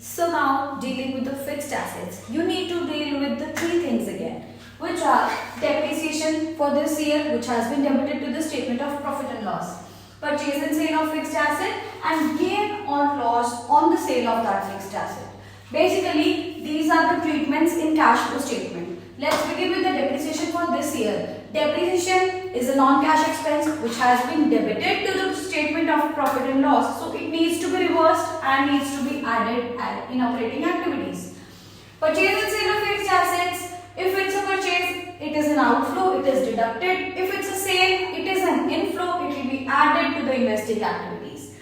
So now dealing with the fixed assets, you need to deal with the three things again, which are depreciation for this year, which has been debited to the statement of profit and loss, purchase and sale of fixed asset, and gain or loss on the sale of that fixed asset. Basically, these are the treatments in cash flow statement. Let's begin with the depreciation for this year. Depreciation is a non-cash expense which has been debited to the statement of profit and loss. So it needs to be reversed and needs to be added in operating activities. Purchase and sale of fixed assets. If it's a purchase, it is an outflow, it is deducted. If it's a sale, it is an inflow, it will be added to the investing activities.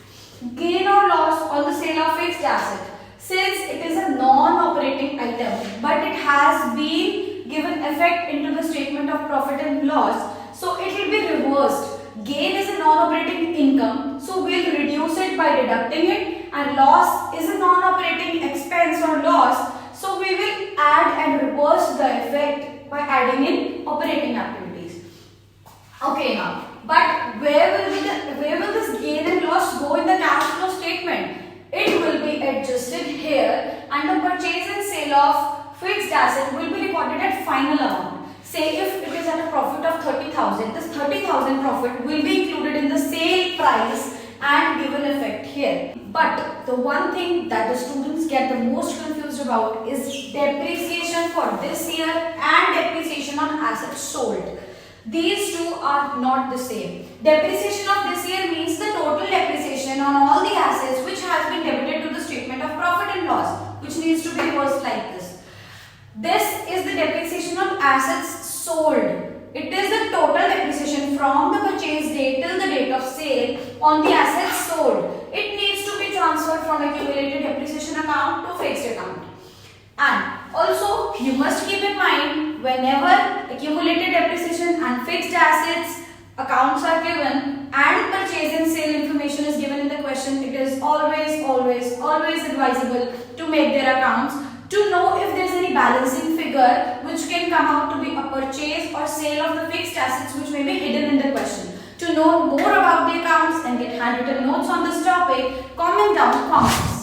Gain or loss on the sale of fixed asset. Since it is a non-operating item, but it has been given effect into the statement of profit and loss, so it will be reversed. Gain is a non-operating income, so we'll reduce it by deducting it, and loss is a non-operating expense or loss, so we will add and reverse the effect by adding in operating activities. Okay now, but where will this gain and loss go in the cash flow statement? It will be adjusted here, and the purchase and sale of fixed asset will be recorded at final amount. Say if it is at a profit of 30,000, this 30,000 profit will be included in the sale price and given effect here. But the one thing that the students get the most confused about is depreciation for this year and depreciation on assets sold. These two are not the same. Depreciation of this year means the total depreciation on all the assets which has been debited to the statement of profit and loss, which needs to be reversed like this. This is the depreciation on assets sold. It is the total depreciation from the purchase date till the date of sale on the assets sold. It needs to be transferred from accumulated depreciation account to fixed account. And also you must keep in mind, whenever accumulated depreciation and fixed assets accounts are given and purchase and sale information is given in the question, it is always advisable to make their accounts to know if there is any balancing figure which can come out to be a purchase or sale of the fixed assets which may be hidden in the question. To know more about the accounts and get handwritten notes on this topic, comment down comments.